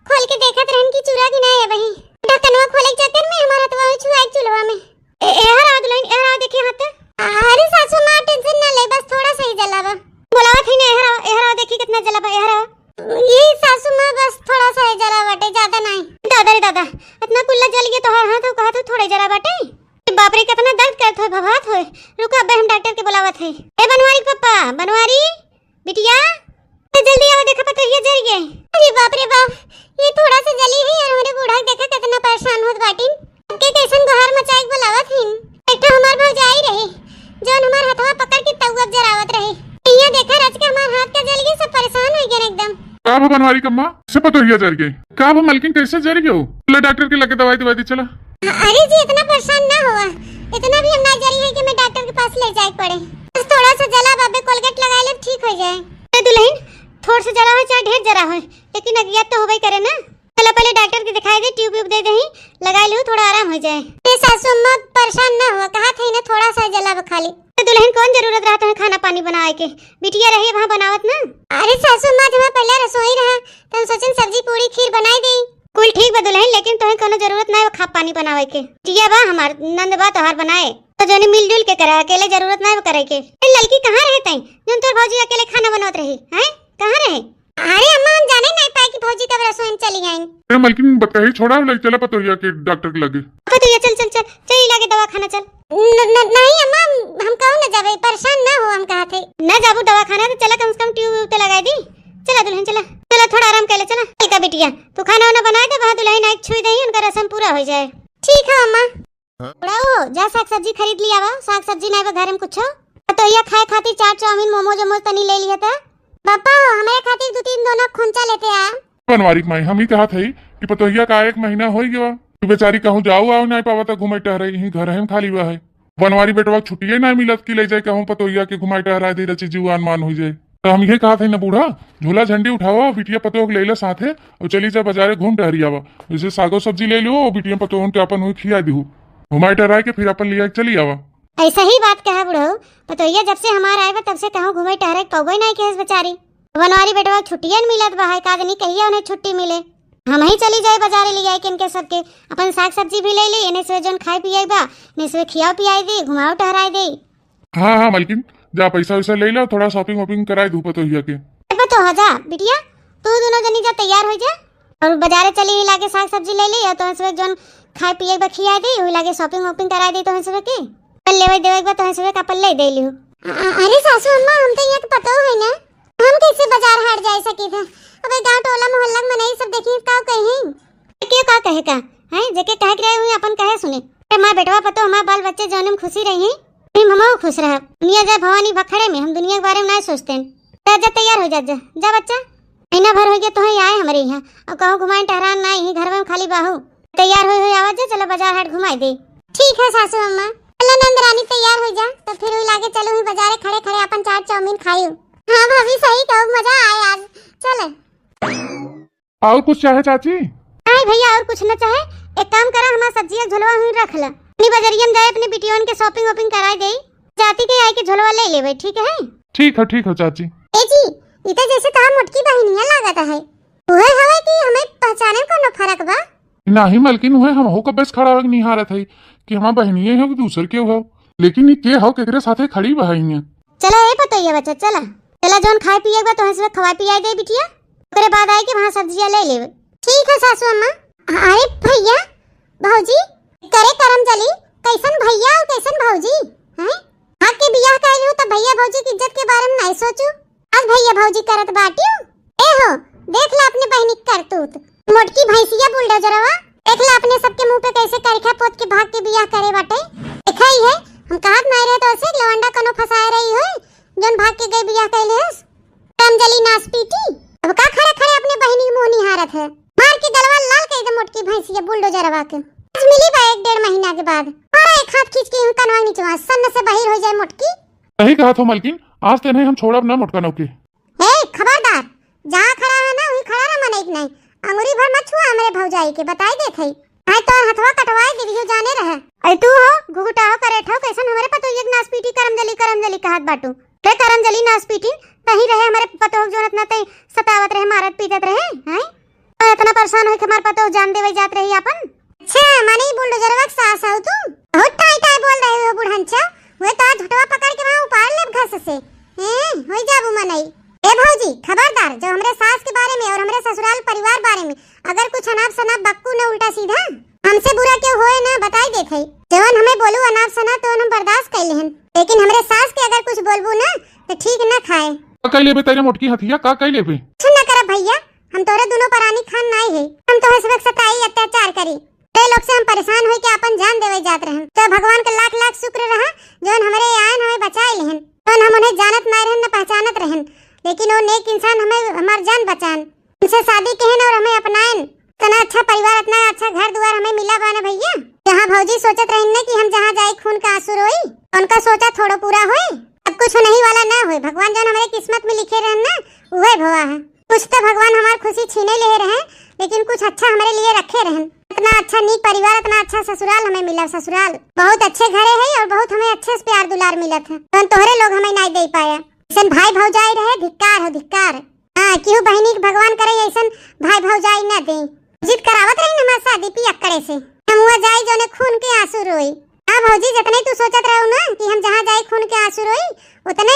खोल के देखत रहन की चूरा की नहीं है वही ढक्कनवा खोले के चक्कर में हमारा हथवा छुआ चूल्हा में। एहर आ दुल्हन, एहर आ देखे हाथ। अरे सासू माँ टेंशन ना ले, बस थोड़ा सा ही जलावा। बोलावा थी ना एहरा देखी कितना जलावा एहरा। ये सासू माँ बस थोड़ा सा ही जला बाटे, ज्यादा नहीं। दादा रे दादा इतना कुल्ला जल गया तो हाथ तो कहा तो थोड़े जला बाटे। बाप रे कितना दर्द करत होय, भवात होय। रुको अब हम डॉक्टर के बुलावत है। ए बनवारी पापा, बनवारी बिटिया जल्दी आओ, देखा पता ये जल गए। अरे बाप रे बाप, ये थोड़ा सा जली है और हमारे बूढ़ा देखा कितना परेशान होत बाटिन। के कैसन गुहार मचाई के बुलावत हिन। एकटा हमार भौजाई रहे जोन हमार हथवा पकड़ के तउब जरावत रहे। इया देखा रच के हमार हाथ का जल गई, सब परेशान हो गए एकदम। का भा बनवारी कम्मा से पतो हिया जल गई। का भा मलकिन कैसे जल गयो? चला डॉक्टर के लगे दवाई दवाई दी चला। अरे जी इतना परेशान ना हुआ, इतना भी हम ना जरी है कि मैं डॉक्टर के पास ले जाए पड़े। बस थोड़ा सा जला बाबे कोलगेट लगा ले ठीक हो जाए। अरे दुल्हन थोड़ा सा जला हो चाहे ढेर जला हो, लेकिन अज्ञात तो होबे करे ना। चला पहले डॉक्टर के दिखाई दे, ट्यूब दे दही लगा लो, थोड़ा आराम हो जाए। ये सासू अम्मा परेशान ना हुआ, कहा थे ना थोड़ा सा जला खाली। तो दुल्हन कौन जरूरत रहा है खाना पानी बनाए के, बिटिया रही वहाँ बनावत ना। अरे सासू अम्मा जब पहले रसोई रहा तो सोचन सब्जी पूरी खीर बनाई दी। कुल ठीक बा दुल्हन, लेकिन तोहे कोनो जरूरत ना है खा पानी बनावे के। टिया बा हमार नंद बा तोहार बनाए तो जोनी मिलजुल के करे, अकेले जरूरत ना है करे के। लड़की कहाँ रहते हैं जन तोर भौजी अकेले खाना बनवत रही हैं? कहाँ रहे? अरे अम्मा हम जाने नहीं पाए कि भौजी कब रसोई में चली गईं। अरे मलकिन बताई छोड़ा लग चला पतो हिया के डॉक्टर के लगे। पतो चल चल चल चल लागे दवा खाना चल। नहीं अम्मा हम कहूं ना जावे, परेशान ना हो हम कहा थे। ना जाबू दवा खाना तो चला कम से कम ट्यूब तो लगा दी। चला दुल्हन चला चला थोड़ा आराम कर ले चला। ठीक है बिटिया तू खाना वाना बना दे, वहां दुल्हन एक छुई दही उनका रसम पूरा हो जाए। ठीक है अम्मा। बड़ाओ जा साग सब्जी खरीद लिया वा, साग सब्जी नहीं बा घर में कुछ तो या खाए खातिर चाट चाउमीन मोमोज मोमोज तनी ले लिया था। पापा हमारे खातिर दो तीन दोनों खोंचा लेते आ। बनवारी माई हम ही कहा थे कि पतोहिया का एक महीना हो गया, तू बेचारी कहूँ जाऊ आओ नहीं पावा तो घुमाई टहराई यही घर है खाली हुआ है। बनवारी बेटवा छुट्टिए ना मिलत की ले जाए कहूँ पतोहिया के घुमाई टहराए दे रची जीवान मान हो जाए। तो हम ये कहा थे ना बूढ़ा झोला झंडी उठाओ बिटिया पतोह ले लो साथे और चली जा बाजारे घूम टहरी आवा। जैसे सागो सब्जी ले लो बिटिया पतोह के अपन हुई खिया दी घुमाई टहराए के फिर अपन लिया चली आवा। ऐसा ही बात कहा बुढ़ऊ, पतोहिया जब से हमारा आए तब से कहूँ घुमाई टहराए कौवे नहीं के बेचारी। बनवारी बेटवा छुट्टियां मिलत बा है, काज नहीं कहिया उन्हें छुट्टी मिले। हम ही चली जाए बाजारे ले जाए किनके सबके अपन साग सब्जी भी ले ली, इन्हें से जोन खाई पियाई बा ने से खिया पियाई दे घुमाओ टहराई दे। हाँ हाँ मलकिन जा पैसा वैसा ले लो, थोड़ा शॉपिंग वॉपिंग कराए दू पतोहिया के। तो हो जा बिटिया तू दोनों जनी जा तैयार हो जा और बाजारे चली लागे साग सब्जी ले ली तो से जोन खाई पियाई बा खिया दे वही लागे शॉपिंग वॉपिंग कराई दे तो से के पल लेवे देवे बा तो से कपल ले दे लियो। अरे सासू अम्मा हम तो यहाँ पता है ना हम कैसे बाजार हाट जा सके थे। अबे गांव टोला मोहल्ला में नहीं सब देखी का कहीं क्यों का कहे का है जके कह के रहे हुए अपन कहे सुने। मां बेटवा पतो हमार बाल बच्चे जन्म खुशी रही हम हम खुश रह दुनिया जा भवानी भखड़े में हम दुनिया के बारे में नहीं सोचते हैं। जा तैयार हो जा जा बच्चा महीना भर हो गया तो ही आए हमारे यहाँ और कहो घुमाए टहरान ना ही घर में खाली बाहू तैयार हो आवाज चलो बाजार हाट घुमाई दे। ठीक है सासू अम्मा चलो नंद रानी तैयार हो जा तो फिर लागे चलो ही बाजारे खड़े खड़े अपन चाट चाउमीन खाइयो। हाँ भाभी सही कहो मजा आए आज चले। और कुछ चाहे चाची? नहीं भैया और कुछ न चाहे, एक काम करा हमारा सब्जियां झोलवा हुई रख ला अपनी बजरिया में जाए अपने बिटियों के शॉपिंग वॉपिंग कराई दे जाती के आई के झोलवा ले लेवे। ठीक है चाची। ए जी इते जैसे कहा मोटकी बहनिया लागत है ओए हवे कि हमें पहचाने को न फर्क बा नहीं मलकिन हुए हम हो कब बस खड़ा हो नहीं हारत है कि हमार बहनिये हो कि दूसर के हो, लेकिन के हो केकरे साथे खड़ी बहनिया। चलो ए पतोइया बच्चा चला चला जोन खाए पिए बा तो हंसवे खवा पियाई दे बिटिया ओकरे बाद आई के वहां सब्जियां ले लेवे। ठीक है सासू अम्मा। अरे भैया भौजी करे करम चली कैसन भैया और कैसन भौजी हैं हां के बियाह कर हो त भैया भौजी की इज्जत के बारे में नहीं सोचू। आज भैया भौजी करत बाटियो ए हो देख ला अपने बहनी करतूत मोटकी भैंसिया बुलडोजरवा देख ला अपने सबके मुंह पे कैसे करखा पोत के भाग के बियाह करे बाटे। देखा ही है हम कहत नहीं रहे तो ऐसे लवंडा कनो फसाए रही हो जोन भाग के गई बियाह कैले हस रामजली नास पीटी। अब का खड़े खड़े अपने बहनी के मुंह निहारत है, मार के गलवा लाल कर दे मोटकी भैंसिया बुलडोजरवा के। आज मिली बा 1-1.5 महीना के बाद और एक हाथ खींच के कनवा नीचे सन्न से बाहर हो जाए मोटकी। सही कहा तो मलकिन, आज ते नहीं हम छोड़ब ना मोटका नौके। ए खबरदार, जहाँ खड़ा है ना वहीं खड़ा ना मने नहीं, अंगूरी भर मत छुआ हमरे भौजाई के बताई देत है। आई तो हथवा कटवाए देवियो जाने रहे। ऐ तू हो घुघुटा हो करेठो कैसन हमरे पतो एक नासपीटी करमजली कहत बाटू रे करमजली नासपीटी कहीं रहे हमरे पतो जो इतना तई सतावत रहे मारत पीटत रहे हैं और इतना परेशान होके हमार पतो जान देवे जात रही अपन। अच्छा माने बुलडोजरवा के सास हो तू, बहुत टाई टाई बोल रहे हो बुढ़नचा। वे तो झटवा पकड़ के वहां उपाड़ लेब घस से हैं होई जाबू मनई। ए भौजी खबरदार, जो हमरे सास के बारे में और हमरे ससुराल परिवार बारे में अगर कुछ अनाप शनाप बक्कू न उल्टा सीधा हमसे बुरा क्यों होए ना बताई देत है। जवन हमें बोलू अनाप शनाप तो हम बर्दाश्त कर लेहन, लेकिन हमरे सास के अगर कुछ बोलबू ना तो ठीक न खाए। का कह लेबे तेरे मोटकी हथिया का कह लेबे? कुछ न करब भैया, हम तोरे दोनों परानी खान नहीं है, हम तो सब सताई अत्याचार करी ते लोग से हम परेशान होई के अपन जान देवे जात रहन। तो भगवान का लाख लाख शुक्र रहा जवन हमरे आयन हमें बचाए लेहन। तो हम उन्हें जानत नहीं रहन न पहचानत रहन, लेकिन वो नेक इंसान हमें हमार जान बचान, उनसे शादी कहन और हमें अपनाएन। इतना अच्छा परिवार इतना अच्छा घर द्वार हमें मिला बाना भैया। जहाँ भौजी सोचत रही न कि हम जहाँ जाए खून का आंसू रोई, उनका सोचा थोड़ा पूरा होए। अब कुछ नहीं वाला ना होए, भगवान जो हमारे किस्मत में लिखे रहन ना वह भवा है। कुछ तो भगवान हमार खुशी छीने ले रहे, लेकिन कुछ अच्छा हमारे लिए रखे रहन। इतना अच्छा नीक परिवार इतना अच्छा ससुराल हमें मिला, ससुराल बहुत अच्छे घरे है और बहुत हमें अच्छे से प्यार दुलार मिलत है। तो तोहरे लोग हमें नहीं दे पाया। ऐसन भाई भौजाई रहे धिक्कार हो धिक्कार। हाँ क्यों बहनी के भगवान करे ऐसन भाई भौजाई न दे। जिद करावत रही हमार शादी पियक्कड़े से, हम हुआ जाई जो ने खून के आंसू रोई। हाँ भौजी जितने तू सोचत रहो ना कि हम जहाँ जाए खून के आंसू रोई उतने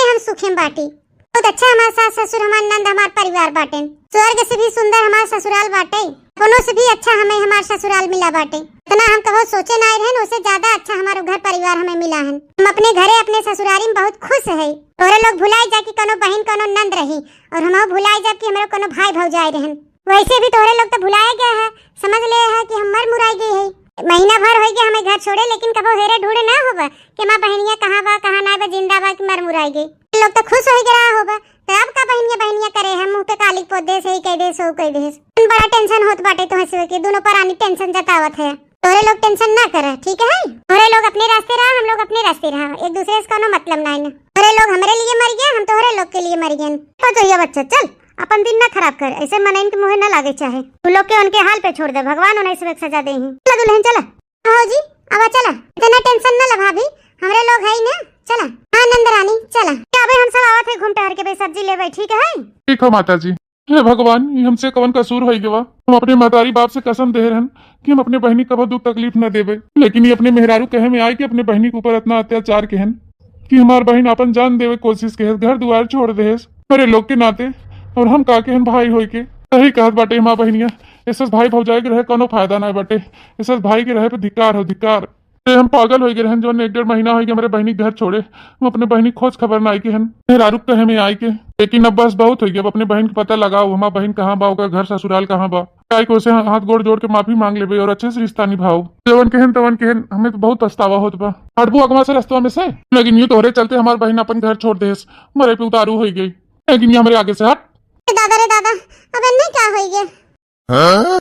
हम सुखे बाटी। बहुत अच्छा हमारे सास ससुर हमार नंद हमार परिवार बाटे, स्वर्ग से भी सुंदर हमार ससुराल बाटे, कोनो से भी अच्छा हमें हमार ससुराल मिला बाटे। इतना हम कहो सोचे नहीं रहन, उससे ज्यादा अच्छा हमारा घर परिवार हमें मिला है। हम अपने घरे अपने ससुरारी में बहुत खुश है। तोरे लोग भुलाई जा कि कोनो बहन कोनो नंद रही और हम भुलाई जा कि हमारे कोनो भाई भौजाई रहन। वैसे भी तोरे लोग तो भुलाए गए है, समझ ले है कि हम मर मुराई गई है। महीना भर हो गया हमें घर छोड़े, लेकिन कबो हेरे ढूंढे ना होगा कि माँ बहनिया कहाँ बा कहाँ ना बा जिंदा बा कि मर मुराई गई। लोग तो खुश हो गया होगा। तो अब का बहनिया करे हम मुंह पे कालिक पोदे से ही कह दे सो कह दे। बड़ा टेंशन होत बाटे तो हंसवे के दोनों परानी टेंशन जतावत है। तोरे लोग टेंशन ना करे ठीक है। तोरे लोग अपने रास्ते रहा, हम लोग अपने रास्ते रहा, एक दूसरे से कोनो मतलब नहीं। तोरे लोग हमारे लिए मर गए, हम तोहरे लोग के लिए मर गए। तो ये बच्चा चल अपन दिन ना खराब कर, ऐसे मनइन के मुँह न लागे चाहे। तू लोग के उनके हाल पे छोड़ दे, भगवान उन्हें सब सजा दे। चला दुल्हन चला हो जी, अब चला इतना टेंशन न ला भाभी, हमरे लोग है ना। चला हाँ नंदरानी चला, अबे हम सब आवत है घूम टहर के बे सब्जी ले बैठी ठीक है। ठीक हो माता जी। हे भगवान ये हमसे कवन कसूर हो गवा। हम अपने महतारी बाप से कसम दे रहन कि हम अपने बहनी कबो दुख तकलीफ न देवे, लेकिन ये अपने मेहरारू कहे में आए कि अपने बहनी के ऊपर इतना अत्याचार कहन कि हमार बहन अपन जान देवे कोशिश कहे, घर द्वार छोड़ दे मेरे लोग के नाते, और हम का कहन भाई होई के। सही कहत बाटे हमार बहनिया, ऐसा भाई भौजाई के रहे कोनो फायदा ना बाटे, ऐसा भाई के रहे पे धिक्कार हो धिक्कार। हम पागल हो गए रहन जो 1-1.5 महीना हो गया हमारे बहनी घर छोड़े, हम अपने बहनी खोज खबर ना आई के हन मेहरारू कहे में आई के। लेकिन अब बस बहुत हो गया, अब अपने बहन का पता लगाओ हमार बहन कहाँ बा, ओकर घर ससुराल कहाँ बा, काय को से हाथ गोड़ जोड़ के माफी मांग लेबे और अच्छे से रिश्ता निभाओ। जवन कहन तवन कहन, हमें तो बहुत पछतावा होत बा। हटबू अगवा से रास्ता में से, लेकिन ये तोहरे चलते हमार बहन अपन घर छोड़ देस, मरे पे उतारू हो गई। लेकिन ये हमारे आगे से हट। दादा रे दादा, अब इन्हें क्या हो गया?